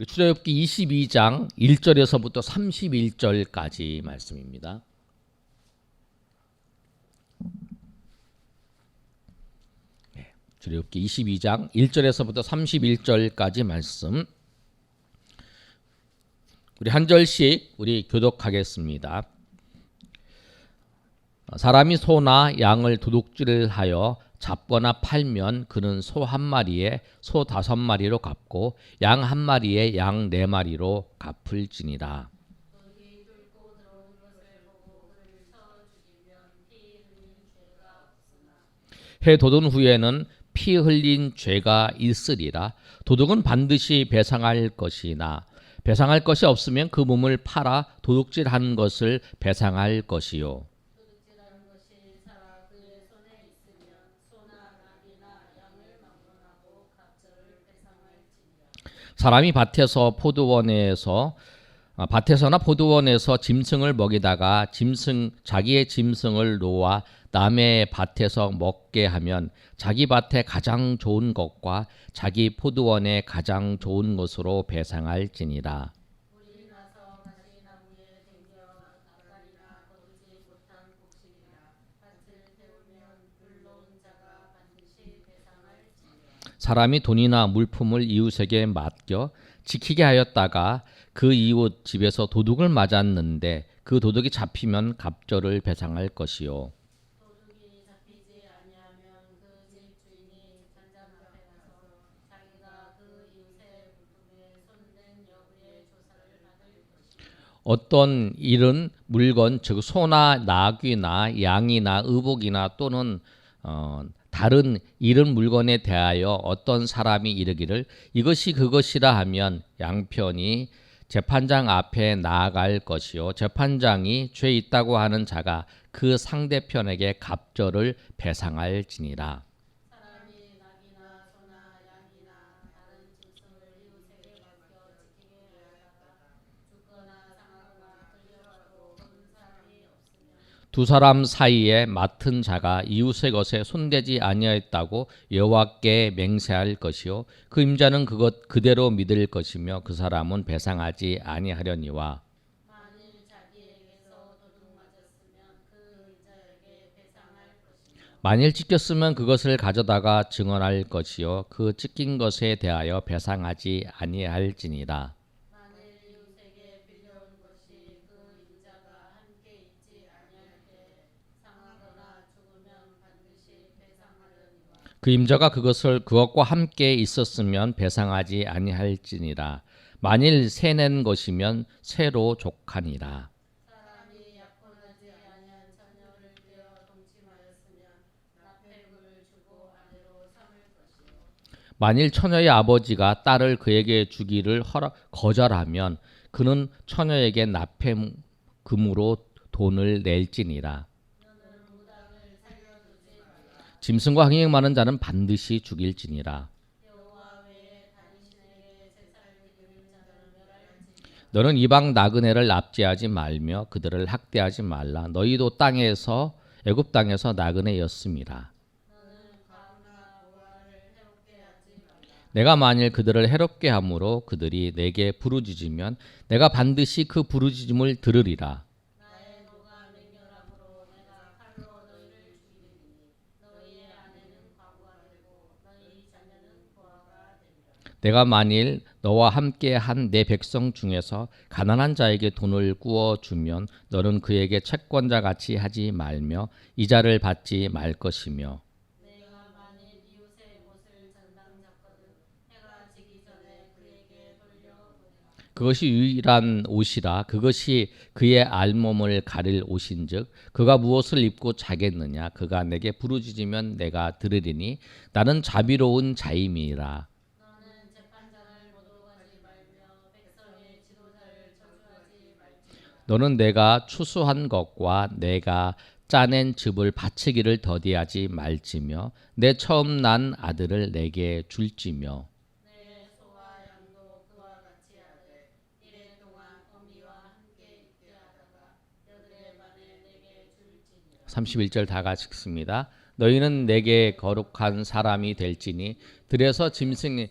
출애굽기 22장 1절에서부터 31절까지 말씀입니다. 출애굽기 22장 1절에서부터 31절까지 말씀. 우리 한 절씩 우리 교독하겠습니다. 사람이 소나 양을 도둑질을 하여 잡거나 팔면 그는 소 한 마리에 소 5마리로 갚고 양 한 마리에 양 4마리로 갚을지니라. 해 돋은 후에는 피 흘린 죄가 있으리라. 도둑은 반드시 배상할 것이나 배상할 것이 없으면 그 몸을 팔아 도둑질한 것을 배상할 것이요. 사람이 밭에서나 포도원에서 짐승을 먹이다가 자기의 짐승을 놓아 남의 밭에서 먹게 하면 자기 밭에 가장 좋은 것과 자기 포도원에 가장 좋은 것으로 배상할지니라. 사람이 돈이나 물품을 이웃에게 맡겨 지키게 하였다가 그 이웃 집에서 도둑을 맞았는데 그 도둑이 잡히면 갑절을 배상할 것이요. 어떤 잃은 물건, 즉 소나 나귀나 양이나 의복이나 또는 다른 잃은 물건에 대하여 어떤 사람이 이르기를 이것이 그것이라 하면 양편이 재판장 앞에 나아갈 것이요. 재판장이 죄 있다고 하는 자가 그 상대편에게 갑절을 배상할지니라. 두 사람 사이에 맡은 자가 이웃의 것에 손대지 아니하였다고 여호와께 맹세할 것이요 그 임자는 그것 그대로 믿을 것이며 그 사람은 배상하지 아니하려니와. 만일 찢겼으면 그것을 가져다가 증언할 것이요 그 찢긴 것에 대하여 배상하지 아니할지니라. 그 임자가 그것과 함께 있었으면 배상하지 아니할지니라. 만일 새낸 것이면 새로 족하니라. 만일 처녀의 아버지가 딸을 그에게 주기를 거절하면 그는 처녀에게 납폐금으로 돈을 낼지니라. 짐승과 흥행 많은 자는 반드시 죽일지니라. 너는 이방 나그네를 납치하지 말며 그들을 학대하지 말라. 너희도 애굽 땅에서 나그네였음이라. 내가 만일 그들을 해롭게 함으로 그들이 내게 부르짖으면 내가 반드시 그 부르짖음을 들으리라. 내가 만일 너와 함께 한 내 백성 중에서 가난한 자에게 돈을 구워 주면 너는 그에게 채권자 같이 하지 말며 이자를 받지 말 것이며. 그것이 유일한 옷이라. 그것이 그의 알몸을 가릴 옷인즉 그가 무엇을 입고 자겠느냐. 그가 내게 부르짖으면 내가 들으리니 나는 자비로운 자임이라. 너는 내가 추수한 것과 내가 짜낸 즙을 바치기를 더디하지 말지며 내 처음 난 아들을 내게 줄지며. 31절 다 같이 읽습니다. 너희는 내게 거룩한 사람이 될지니 들에서 짐승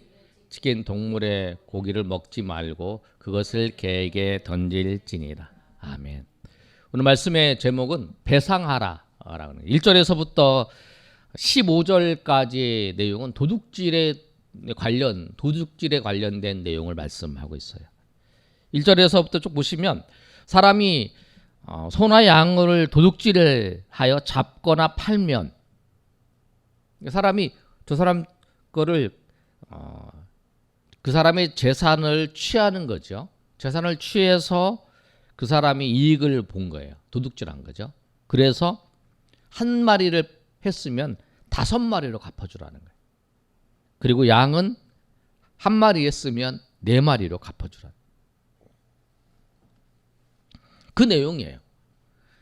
지킨 동물의 고기를 먹지 말고 그것을 개에게 던질지니라. 아멘. 오늘 말씀의 제목은 배상하라라는 1절에서부터 15절까지의 내용은 도둑질에 관련된 내용을 말씀하고 있어요. 1절에서부터 쭉 보시면 사람이 소나 양을 도둑질을 하여 잡거나 팔면 사람이 저 사람 거를 그 사람의 재산을 취하는 거죠. 재산을 취해서 그 사람이 이익을 본 거예요. 도둑질한 거죠. 그래서 한 마리를 했으면 5마리로 갚아주라는 거예요. 그리고 양은 한 마리 했으면 4마리로 갚아주라는 거예요. 그 내용이에요.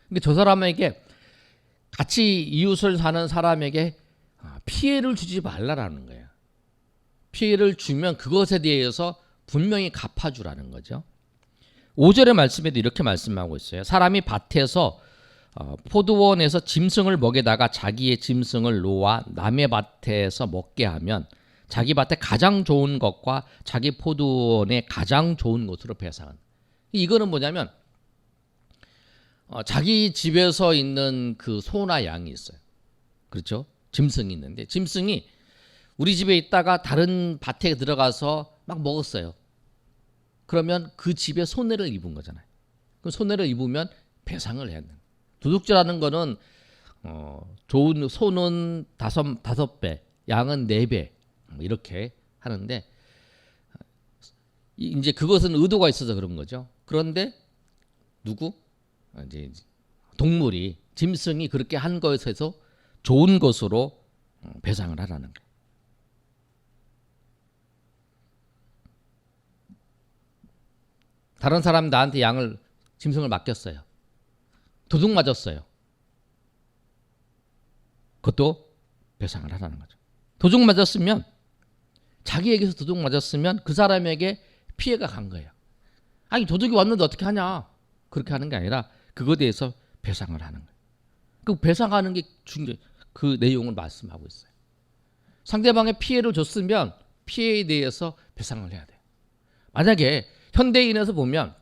그러니까 저 사람에게 같이 이웃을 사는 사람에게 피해를 주지 말라라는 거예요. 피해를 주면 그것에 대해서 분명히 갚아주라는 거죠. 5절의 말씀에도 이렇게 말씀하고 있어요. 사람이 밭에서 포도원에서 짐승을 먹이다가 자기의 짐승을 놓아 남의 밭에서 먹게 하면 자기 밭에 가장 좋은 것과 자기 포도원에 가장 좋은 것으로 배상한. 이거는 뭐냐면 자기 집에서 있는 그 소나 양이 있어요. 그렇죠? 짐승이 있는데 짐승이 우리 집에 있다가 다른 밭에 들어가서 막 먹었어요. 그러면 그 집에 손해를 입은 거잖아요. 그 손해를 입으면 배상을 해야 돼요. 도둑질하는 거는 좋은 소는 5배, 양은 4배 이렇게 하는데 이제 그것은 의도가 있어서 그런 거죠. 그런데 누구? 이제 동물이 짐승이 그렇게 한 것에서 좋은 것으로 배상을 하라는 거예요. 다른 사람 나한테 짐승을 맡겼어요. 도둑 맞았어요. 그것도 배상을 하라는 거죠. 도둑 맞았으면 자기에게서 도둑 맞았으면 그 사람에게 피해가 간 거예요. 아니 도둑이 왔는데 어떻게 하냐. 그렇게 하는 게 아니라 그거에 대해서 배상을 하는 거예요. 그 배상하는 게 중요해요. 그 내용을 말씀하고 있어요. 상대방의 피해를 줬으면 피해에 대해서 배상을 해야 돼요. 만약에 현대인에서 보면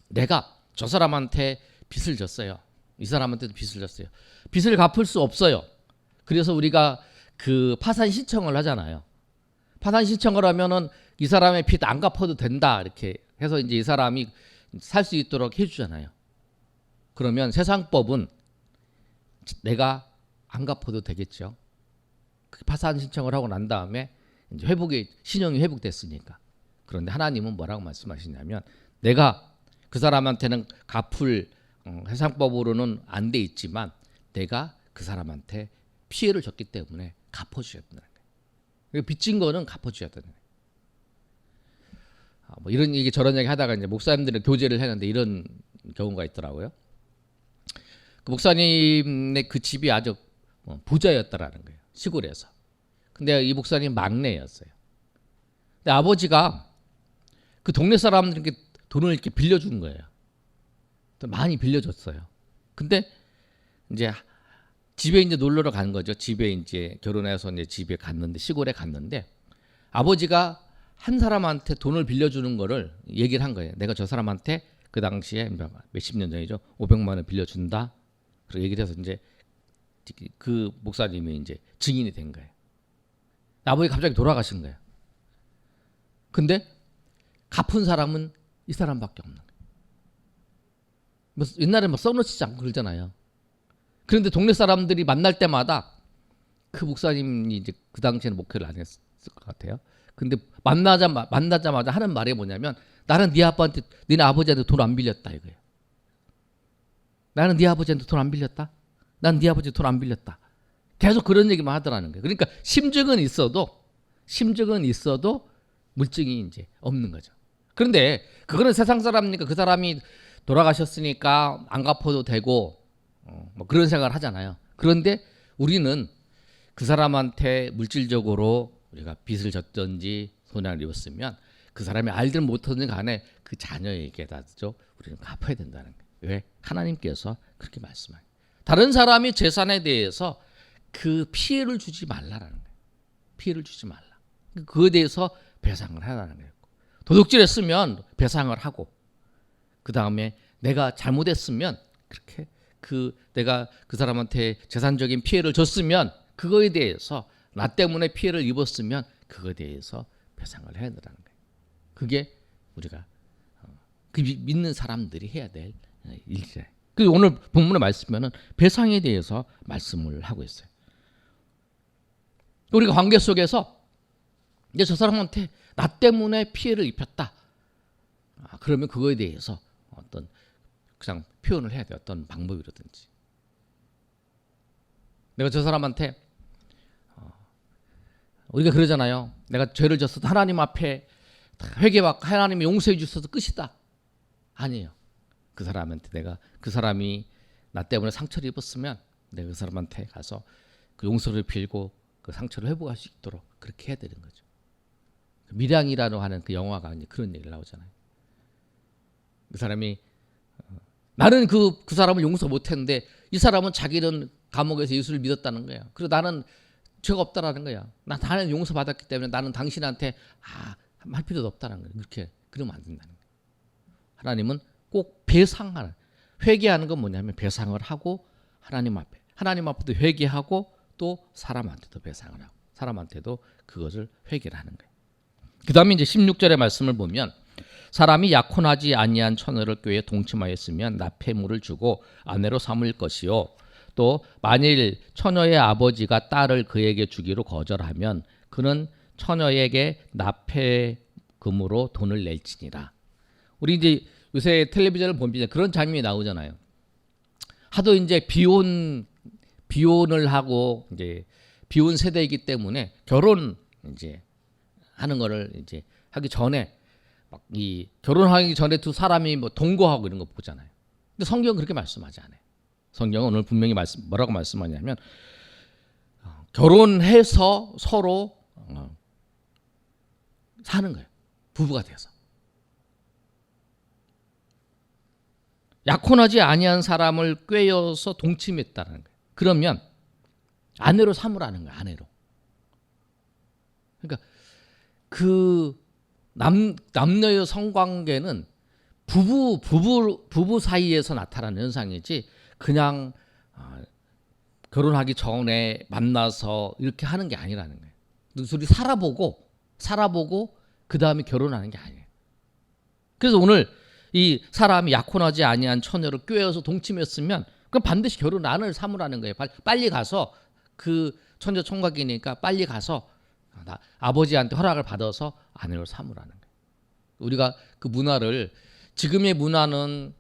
내가 저 사람한테 빚을 졌어요. 이 사람한테도 빚을 졌어요. 빚을 갚을 수 없어요. 그래서 우리가 그 파산 신청을 하잖아요. 파산 신청을 하면은 이 사람의 빚 안 갚아도 된다 이렇게 해서 이제 이 사람이 살 수 있도록 해주잖아요. 그러면 세상법은 내가 안 갚아도 되겠죠. 그 파산 신청을 하고 난 다음에 이제 신용이 회복됐으니까. 그런데 하나님은 뭐라고 말씀하시냐면 내가 그 사람한테는 갚을 세상법으로는 안 돼 있지만 내가 그 사람한테 피해를 줬기 때문에 갚아줘야 된다는 거예요. 빚진 거는 갚아줘야 되는 거예요. 뭐 이런 얘기 저런 얘기 하다가 이제 목사님들은 교제를 했는데 이런 경우가 있더라고요. 그 목사님의 그 집이 아주 부자였다라는 거예요. 시골에서. 근데 이 목사님 막내였어요. 근데 아버지가 그 동네 사람들에게 돈을 이렇게 빌려준 거예요. 많이 빌려줬어요. 근데 이제 집에 이제 놀러를 간 거죠. 집에 이제 결혼해서 이제 집에 갔는데 시골에 갔는데 아버지가 한 사람한테 돈을 빌려주는 거를 얘기를 한 거예요. 내가 저 사람한테 그 당시에 몇십 년 전이죠. 500만 원 빌려준다. 그리고 얘기를 해서 이제 그 목사님이 이제 증인이 된 거예요. 아버지 갑자기 돌아가신 거예요. 근데 갚은 사람은 이 사람밖에 없는 거예요. 뭐 옛날에 뭐 써놓지 않고 그러잖아요. 그런데 동네 사람들이 만날 때마다 그 목사님이 이제 그 당시에는 목회를 안 했을 것 같아요. 근데 만나자마자 하는 말이 뭐냐면 나는 네 아빠한테 너네 아버지한테 돈 안 빌렸다 이거예요. 나는 네 아버지한테 돈 안 빌렸다. 난 네 아버지 돈 안 빌렸다. 계속 그런 얘기만 하더라는 거예요. 그러니까 심증은 있어도 물증이 이제 없는 거죠. 그런데 그거는 세상 사람이니까 그 사람이 돌아가셨으니까 안 갚아도 되고 뭐 그런 생각을 하잖아요. 그런데 우리는 그 사람한테 물질적으로 우리가 빚을 졌든지 손해를 입었으면 그 사람이 알든 못하든 간에 그 자녀에게다죠 우리는 갚아야 된다는 거예요. 왜? 하나님께서 그렇게 말씀해요. 다른 사람이 재산에 대해서 그 피해를 주지 말라라는 거예요. 피해를 주지 말라. 그거에 대해서 배상을 하라는 거예요. 도둑질했으면 배상을 하고, 그 다음에 내가 잘못했으면 그렇게 내가 그 사람한테 재산적인 피해를 줬으면 그거에 대해서, 나 때문에 피해를 입었으면 그거에 대해서 배상을 해야 된다는 거예요. 그게 우리가 그 믿는 사람들이 해야 될 일이에요. 그리고 오늘 본문의 말씀에는 배상에 대해서 말씀을 하고 있어요. 우리가 관계 속에서 이제 저 사람한테 나 때문에 피해를 입혔다. 그러면 그거에 대해서 어떤 그냥 표현을 해야 돼요. 어떤 방법이라든지. 내가 저 사람한테 우리가 그러잖아요. 내가 죄를 졌어도 하나님 앞에 회개받고 하나님이 용서해 주셔서 끝이다. 아니에요. 그 사람한테 그 사람이 나 때문에 상처를 입었으면 내가 그 사람한테 가서 그 용서를 빌고 그 상처를 회복할 수 있도록 그렇게 해야 되는 거죠. 밀양이라고 하는 그 영화가 이제 그런 얘기를 나오잖아요. 그 사람이 나는 그 사람을 용서 못했는데 이 사람은 자기는 감옥에서 예수를 믿었다는 거야. 그리고 나는 죄가 없다라는 거야. 나는 용서받았기 때문에 나는 당신한테 할 필요도 없다는 거야. 그렇게 그러면 안 된다는 거야. 하나님은 꼭 배상하는, 회개하는 건 뭐냐면 배상을 하고 하나님 앞에도 회개하고 또 사람한테도 배상을 하고 사람한테도 그것을 회개를 하는 거예요. 그 다음에 이제 16절의 말씀을 보면 사람이 약혼하지 아니한 처녀를 꾀에 동침하였으면 납폐물을 주고 아내로 삼을 것이요. 또 만일 처녀의 아버지가 딸을 그에게 주기로 거절하면 그는 처녀에게 납폐금으로 돈을 낼지니라. 우리 이제 요새 텔레비전을 보면 그런 장면이 나오잖아요. 하도 이제 비혼을 하고 이제 비혼 세대이기 때문에 결혼 이제 하는 거를 이제 하기 전에 막 이 결혼하기 전에 두 사람이 뭐 동거하고 이런 거 보잖아요. 근데 성경은 그렇게 말씀하지 않아요. 성경은 오늘 분명히 뭐라고 말씀하냐면 결혼해서 서로 사는 거예요. 부부가 돼서. 약혼하지 아니한 사람을 꾀어서 동침했다는 거예요. 그러면 아내로 삼으라는 거예요. 아내로. 그러니까 그 남녀의 성관계는 부부 사이에서 나타나는 현상이지 그냥 결혼하기 전에 만나서 이렇게 하는 게 아니라는 거예요. 둘이 살아보고 그 다음에 결혼하는 게 아니에요. 그래서 오늘 이 사람이 약혼하지 아니한 처녀를 꾀어서 동침했으면 그럼 반드시 결혼 안을 삼으라는 거예요. 빨리 가서 그 처녀 총각이니까 빨리 가서 아버지한테 허락을 받아서 아내로 삼으라는 거예요. 우리가 그 문화를 지금의 문화는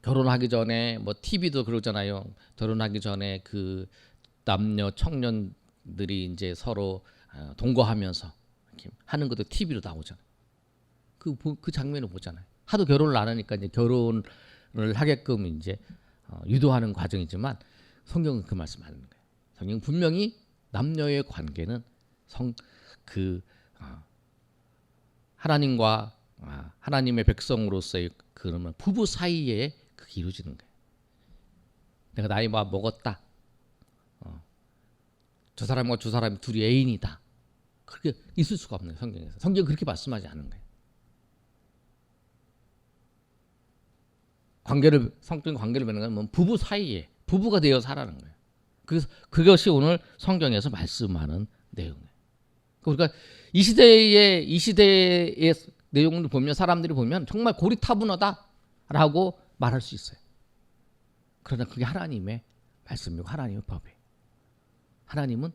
결혼하기 전에 뭐 TV도 그러잖아요. 결혼하기 전에 그 남녀 청년들이 이제 서로 동거하면서 이렇게 하는 것도 TV로 나오잖아요. 그 장면을 보잖아요. 하도 결혼을 안 하니까 이제 결혼을 하게끔 이제 유도하는 과정이지만 성경은 그 말씀하는 거예요. 성경 분명히 남녀의 관계는 하나님과 하나님의 백성으로서의 그러면 부부 사이에 그게 이루어지는 거예요. 내가 나이 먹었다. 저 사람과 저 사람이 둘이 애인이다. 그렇게 있을 수가 없네요. 성경에서. 성경은 그렇게 말씀하지 않은 거예요. 성적인 관계를 맺는 건 부부 사이에 부부가 되어 살아는 거예요. 그래서 그것이 오늘 성경에서 말씀하는 내용이에요. 그러니까 이 시대의 내용을 보면 사람들이 보면 정말 고리타분하다라고 말할 수 있어요. 그러나 그게 하나님의 말씀이고 하나님의 법이에요. 하나님은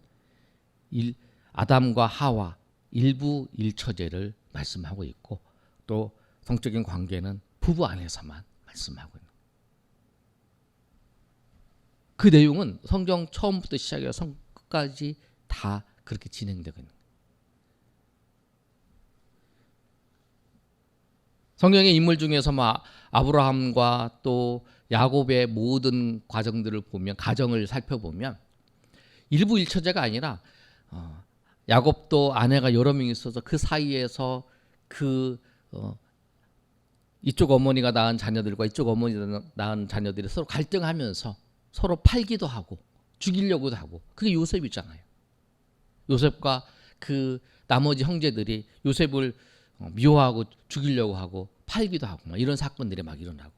아담과 하와 일부 일처제를 말씀하고 있고 또 성적인 관계는 부부 안에서만 말씀하고 있는 거예요. 그 내용은 성경 처음부터 시작해서 끝까지 다 그렇게 진행되고 있는 거예요. 성경의 인물 중에서 아브라함과 또 야곱의 모든 과정들을 보면 가정을 살펴보면 일부 일처제가 아니라 야곱도 아내가 여러 명 있어서 그 사이에서 이쪽 어머니가 낳은 자녀들과 이쪽 어머니가 낳은 자녀들이 서로 갈등하면서 서로 팔기도 하고 죽이려고도 하고 그게 요셉이잖아요. 요셉과 그 나머지 형제들이 요셉을 미워하고 죽이려고 하고 팔기도 하고 막 이런 사건들이 막 일어나고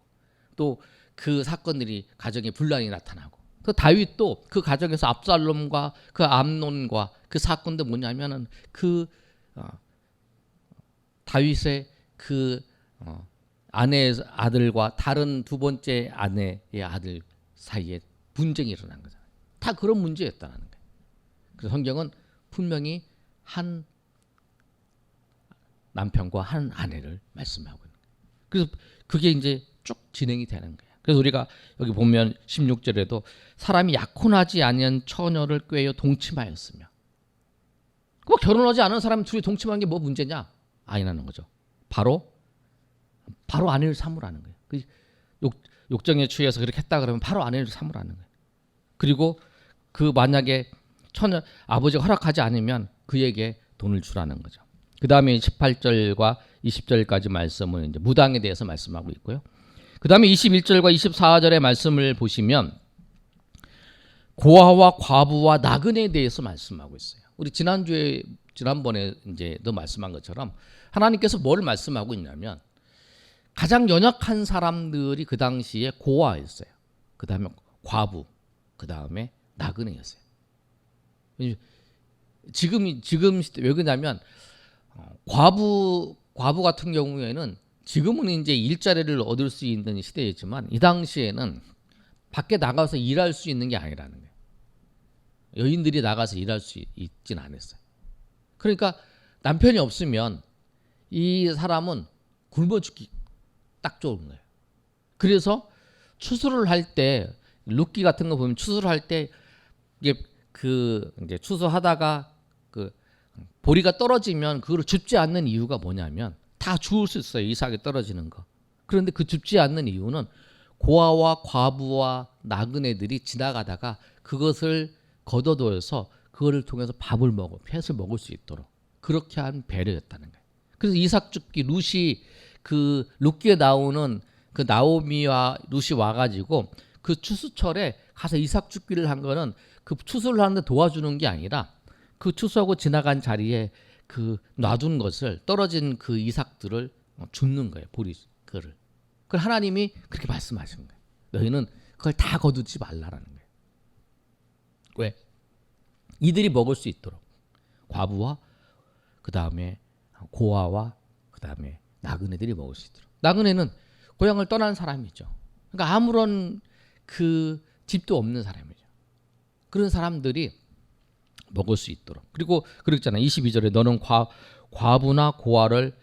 또 그 사건들이 가정에 분란이 나타나고 또 다윗도 그 가정에서 압살롬과 그 암논과 그 사건도 뭐냐면은 그 다윗의 그 아내의 아들과 다른 두 번째 아내의 아들 사이에 분쟁이 일어난 거잖아요. 다 그런 문제였다는 거예요. 그래서 성경은 분명히 한 남편과 한 아내를 말씀하고 있는 거예요. 그래서 그게 이제 쭉 진행이 되는 거예요. 그래서 우리가 여기 보면 16절에도 사람이 약혼하지 아니한 처녀를 꾀어 동침하였으며, 뭐 결혼하지 않은 사람 둘이 동침한 게 뭐 문제냐? 아니라는 거죠. 바로 아내를 삼으라는 거예요. 그 욕정에 취해서 그렇게 했다 그러면 바로 아내를 삼으라는 거예요. 그리고 그 만약에 처녀 아버지가 허락하지 않으면 그에게 돈을 주라는 거죠. 그 다음에 18절과 20절까지 말씀은 이제 무당에 대해서 말씀하고 있고요. 그 다음에 21절과 24절의 말씀을 보시면 고아와 과부와 나그네에 대해서 말씀하고 있어요. 우리 지난번에 이제도 말씀한 것처럼 하나님께서 뭘 말씀하고 있냐면 가장 연약한 사람들이 그 당시에 고아였어요. 그 다음에 과부, 그 다음에 나그네였어요. 지금 시대 왜 그러냐면 과부 같은 경우에는 지금은 이제 일자리를 얻을 수 있는 시대였지만 이 당시에는 밖에 나가서 일할 수 있는 게 아니라는 거예요. 여인들이 나가서 일할 수 있진 않았어요. 그러니까 남편이 없으면 이 사람은 굶어 죽기 딱 좋은 거예요. 그래서 추수를 할 때 룻기 같은 거 보면 추수를 할 때 이게 그 이제 추수하다가 그 보리가 떨어지면 그걸 줍지 않는 이유가 뭐냐면 다 주울 수 있어요. 이삭이 떨어지는 거. 그런데 그 줍지 않는 이유는 고아와 과부와 나그네들이 지나가다가 그것을 걷어둬서 그거를 통해서 펫을 먹을 수 있도록 그렇게 한 배려였다는 거예요. 그래서 이삭 줍기 룻이 그 룻기에 나오는 그 나오미와 룻이 와가지고 그 추수철에 가서 이삭 줍기를 한 거는 그 추수를 하는데 도와주는 게 아니라 그 추수하고 지나간 자리에 그 놔둔 것을 떨어진 그 이삭들을 줍는 거예요. 그걸 하나님이 그렇게 말씀하신 거예요. 너희는 그걸 다 거두지 말라라는 거예요. 왜? 이들이 먹을 수 있도록 과부와 그 다음에 고아와 그 다음에 나그네들이 먹을 수 있도록. 나그네는 고향을 떠난 사람이죠. 그러니까 아무런 그 집도 없는 사람이죠. 그런 사람들이 먹을 수 있도록. 그리고 그랬잖아요. 22절에 너는 과부나 고아를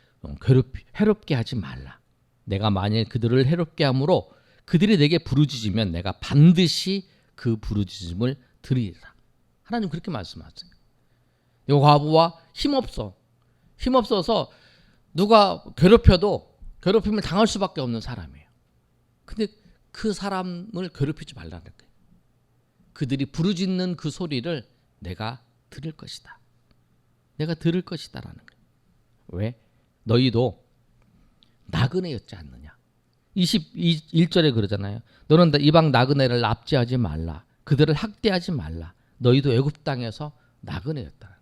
해롭게 하지 말라. 내가 만일 그들을 해롭게 함으로 그들이 내게 부르짖으면 내가 반드시 그 부르짖음을 들으리라. 하나님 그렇게 말씀하세요. 이 과부와 힘없어서 누가 괴롭힘을 당할 수밖에 없는 사람이에요. 근데 그 사람을 괴롭히지 말라는 거예요. 그들이 부르짖는 그 소리를 내가 들을 것이다. 내가 들을 것이다라는 거예요. 왜? 너희도 나그네였지 않느냐. 21절에 그러잖아요. 너는 이방 나그네를 납치하지 말라. 그들을 학대하지 말라. 너희도 애굽 땅에서 나그네였다.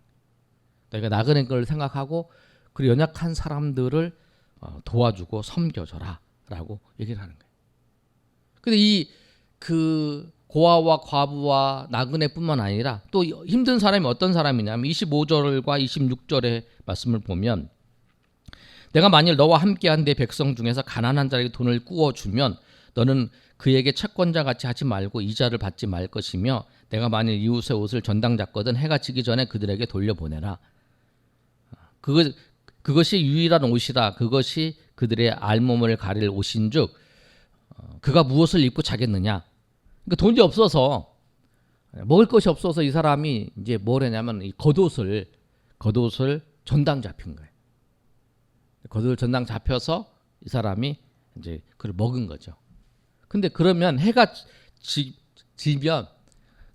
너희가 나그네인 걸 생각하고 그 연약한 사람들을 도와주고 섬겨줘라 라고 얘기를 하는 거예요. 근데 이 그 고아와 과부와 나그네뿐만 아니라 또 힘든 사람이 어떤 사람이냐면 25절과 26절의 말씀을 보면 내가 만일 너와 함께한 내 백성 중에서 가난한 자에게 돈을 꾸어주면 너는 그에게 채권자같이 하지 말고 이자를 받지 말 것이며 내가 만일 이웃의 옷을 전당 잡거든 해가 지기 전에 그들에게 돌려보내라. 그것이 유일한 옷이라. 그것이 그들의 알몸을 가릴 옷인즉 그가 무엇을 입고 자겠느냐. 그러니까 돈이 없어서 먹을 것이 없어서 이 사람이 이제 뭘 했냐면 이 겉옷을 전당 잡힌 거예요. 겉옷을 전당 잡혀서 이 사람이 이제 그걸 먹은 거죠. 근데 그러면 해가 지면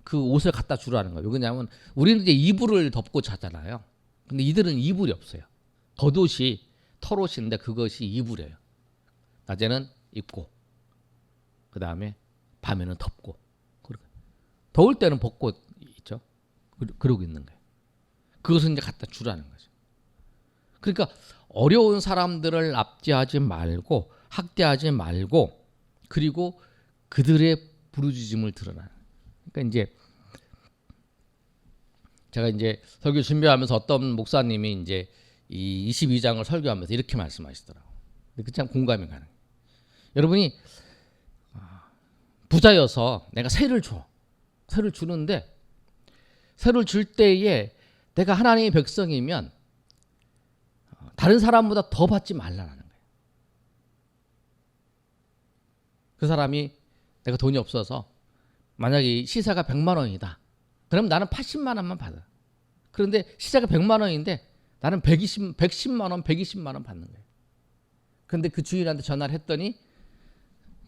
그 옷을 갖다 주라는 거예요. 왜냐하면 우리는 이제 이불을 덮고 자잖아요. 근데 이들은 이불이 없어요. 겉옷이 털옷인데 그것이 이불이에요. 낮에는 입고 그 다음에 밤에는 덮고 더울 때는 벗고 있죠. 그러고 있는 거예요. 그것은 이제 갖다 주라는 거죠. 그러니까 어려운 사람들을 납치하지 말고 학대하지 말고 그리고 그들의 부르짖음을 들어라. 그러니까 이제 제가 이제 설교 준비하면서 어떤 목사님이 이제 이 22장을 설교하면서 이렇게 말씀하시더라고요. 그 참 공감이 가는 거예요. 여러분이 부자여서 내가 세를 줘. 세를 주는데 세를 줄 때에 내가 하나님의 백성이면 다른 사람보다 더 받지 말라는 거예요. 그 사람이 내가 돈이 없어서 만약에 시세가 100만 원이다. 그럼 나는 80만 원만 받아. 그런데 시세가 100만 원인데 나는 110만 원, 120만 원 받는 거예요. 그런데 그 주인한테 전화를 했더니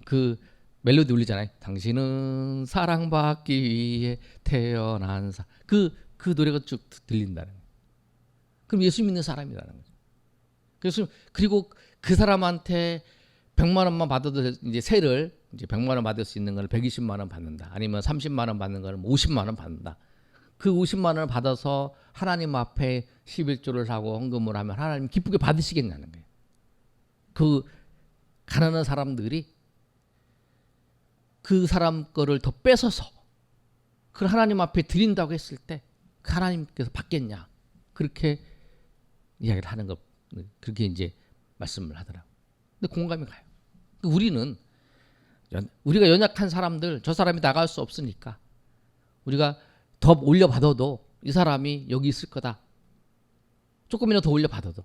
그 멜로디 울리잖아요. 당신은 사랑받기 위해 태어난 그 노래가 쭉 들린다는 거예요. 그럼 예수 믿는 사람이라는 거죠. 그래서 그리고 그 사람한테 100만 원만 받아도 이제 세를 이제 100만 원 받을 수 있는 걸 120만 원 받는다. 아니면 30만 원 받는 걸 50만 원 받는다. 그 50만 원을 받아서 하나님 앞에 11조를 하고 헌금을 하면 하나님 기쁘게 받으시겠냐는 거예요. 그 가난한 사람들이 그 사람 거를 더 뺏어서 그걸 하나님 앞에 드린다고 했을 때 하나님께서 받겠냐. 그렇게 이야기를 하는 거. 그렇게 이제 말씀을 하더라고요. 근데 공감이 가요. 우리가 연약한 사람들, 저 사람이 나갈 수 없으니까 우리가 더 올려받아도 이 사람이 여기 있을 거다. 조금이라도 더 올려받아도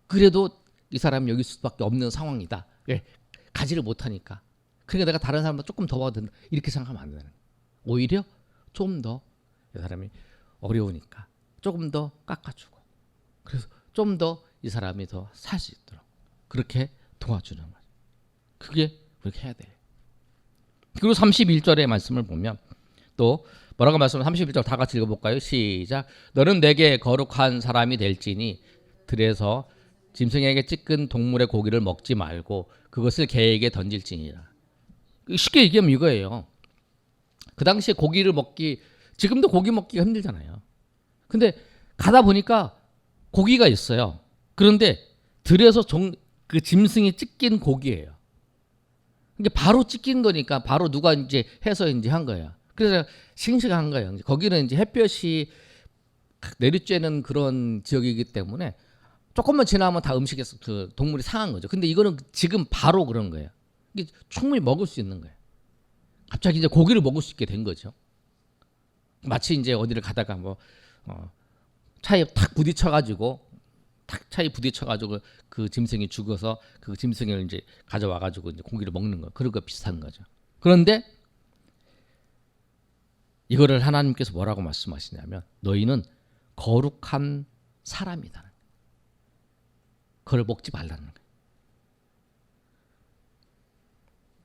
그래도 이 사람이 여기 있을 수밖에 없는 상황이다. 왜? 가지를 못하니까. 그러니까 내가 다른 사람보다 조금 더 받아도 된다. 이렇게 생각하면 안 되는 거예요. 오히려 좀 더 이 사람이 어려우니까 조금 더 깎아주고 그래서 좀 더 이 사람이 더 살 수 있도록 그렇게 도와주는 거죠. 그게 그렇게 해야 돼요. 그리고 31절의 말씀을 보면 또 뭐라고 말씀을 31절 다 같이 읽어볼까요? 시작. 너는 내게 거룩한 사람이 될지니 들에서 짐승에게 찢긴 동물의 고기를 먹지 말고 그것을 개에게 던질지니라. 쉽게 얘기하면 이거예요. 그 당시에 고기를 먹기 지금도 고기 먹기가 힘들잖아요. 근데 가다 보니까 고기가 있어요. 그런데 들에서 그 짐승이 찢긴 고기예요. 이게 바로 찢긴 거니까 바로 누가 이제 해서 이제 한 거예요. 그래서 싱싱한 거예요. 거기는 이제 햇볕이 내리쬐는 그런 지역이기 때문에 조금만 지나면 다 음식에서 그 동물이 상한 거죠. 근데 이거는 지금 바로 그런 거예요. 이게 충분히 먹을 수 있는 거예요. 갑자기 이제 고기를 먹을 수 있게 된 거죠. 마치 이제 어디를 가다가 차에 탁 부딪혀가지고 그 짐승이 죽어서 그 짐승을 이제 가져와가지고 이제 고기를 먹는 거 그런 거 비슷한 거죠. 그런데 이거를 하나님께서 뭐라고 말씀하시냐면 너희는 거룩한 사람이다. 그걸 먹지 말라는 거예요.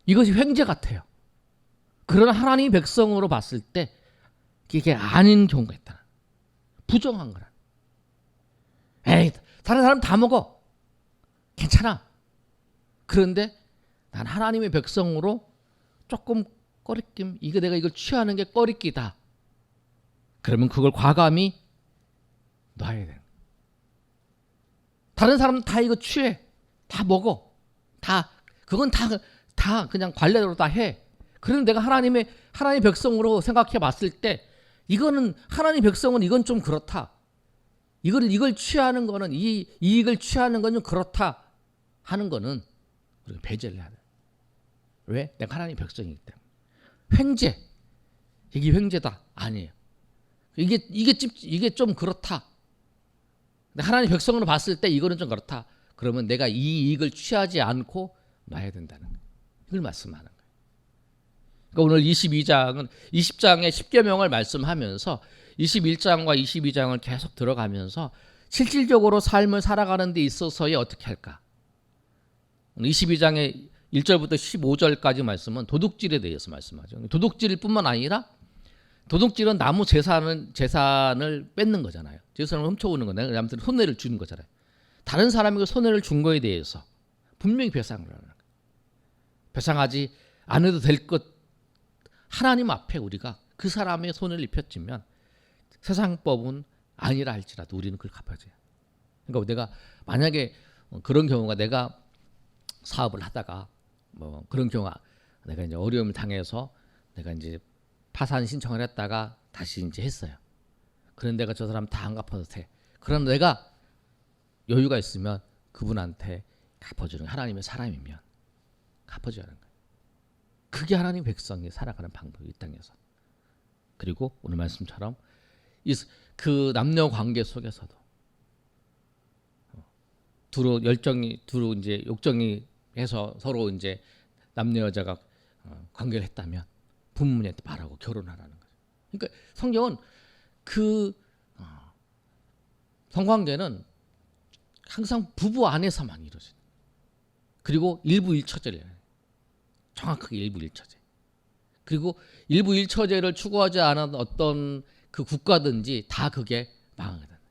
이것이 횡재 같아요. 그러나 하나님의 백성으로 봤을 때 이게 아닌 경우가 있다. 부정한 거라. 에이, 다른 사람 다 먹어. 괜찮아. 그런데 난 하나님의 백성으로 조금 꺼리낌, 이거 내가 이걸 취하는 게 꺼리끼다. 그러면 그걸 과감히 놔야 돼. 다른 사람은 다 이거 취해. 다 먹어. 그건 다 그냥 관례대로 다 해. 그런데 내가 하나님의 백성으로 생각해 봤을 때 이거는 하나님 백성은 이건 좀 그렇다. 이걸 취하는 거는 이 이익을 취하는 건 좀 그렇다 하는 거는 우리가 배제를 해야 돼. 왜? 내가 하나님 백성이기 때문에. 횡재. 이게 횡재다. 아니에요. 이게 좀 그렇다. 하나님 백성으로 봤을 때 이거는 좀 그렇다. 그러면 내가 이 이익을 취하지 않고 놔야 된다는 거예요. 이걸 말씀하는 거예요. 그러니까 오늘 22장은 20장의 10계명을 말씀하면서 21장과 22장을 계속 들어가면서 실질적으로 삶을 살아가는 데 있어서의 어떻게 할까? 22장의 1절부터 15절까지 말씀은 도둑질에 대해서 말씀하죠. 도둑질 뿐만 아니라 도둑질은 나무 재산을 뺏는 거잖아요. 재산을 훔쳐오는 거잖아요. 아무튼 손해를 주는 거잖아요. 다른 사람에게 손해를 준 거에 대해서 분명히 배상을 하는 거예요. 배상하지 않아도 될 것 하나님 앞에 우리가 그 사람의 손해를 입혔지만 세상법은 아니라 할지라도 우리는 그걸 갚아줘야 해요. 그러니까 내가 만약에 그런 경우가 내가 사업을 하다가 뭐 그런 경우가 내가 이제 어려움을 당해서 내가 이제 파산 신청을 했다가 다시 이제 했어요. 그런 내가 저 사람 다 안 갚아도 돼. 그럼 내가 여유가 있으면 그분한테 갚아주는 하나님의 사람이면 갚아줘야 하는 거예요. 그게 하나님 백성이 살아가는 방법이 이 땅에서. 그리고 오늘 말씀처럼 그 남녀 관계 속에서도 두루 이제 욕정이 해서 서로 이제 남녀 여자가 관계를 했다면 부모님한테 말하고 결혼하라는 거죠. 그러니까 성경은 그 성관계는 항상 부부 안에서만 이루어져요. 그리고 일부일처제를 정확하게 일부일처제. 그리고 일부일처제를 추구하지 않은 어떤 그 국가든지 다 그게 망하게 된다.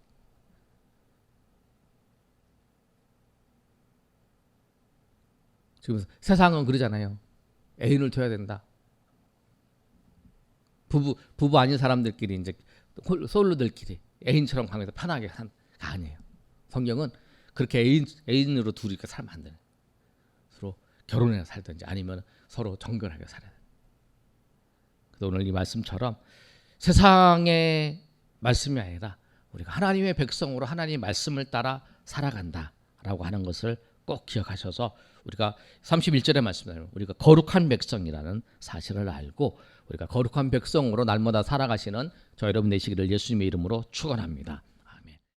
지금 세상은 그러잖아요. 애인을 둬야 된다. 부부 아닌 사람들끼리 이제 솔로들끼리 애인처럼 관계에서 편하게 산 아니에요. 성경은 그렇게 애인으로 둘이 살면 안 되는. 서로 결혼해서 살든지 아니면 서로 정결하게 살아야 돼. 그래서 오늘 이 말씀처럼 세상의 말씀이 아니라 우리가 하나님의 백성으로 하나님의 말씀을 따라 살아간다라고 하는 것을 꼭 기억하셔서 우리가 31절의 말씀대로 우리가 거룩한 백성이라는 사실을 알고 우리가 거룩한 백성으로 날마다 살아가시는 저 여러분 되시기를 예수님의 이름으로 축원합니다.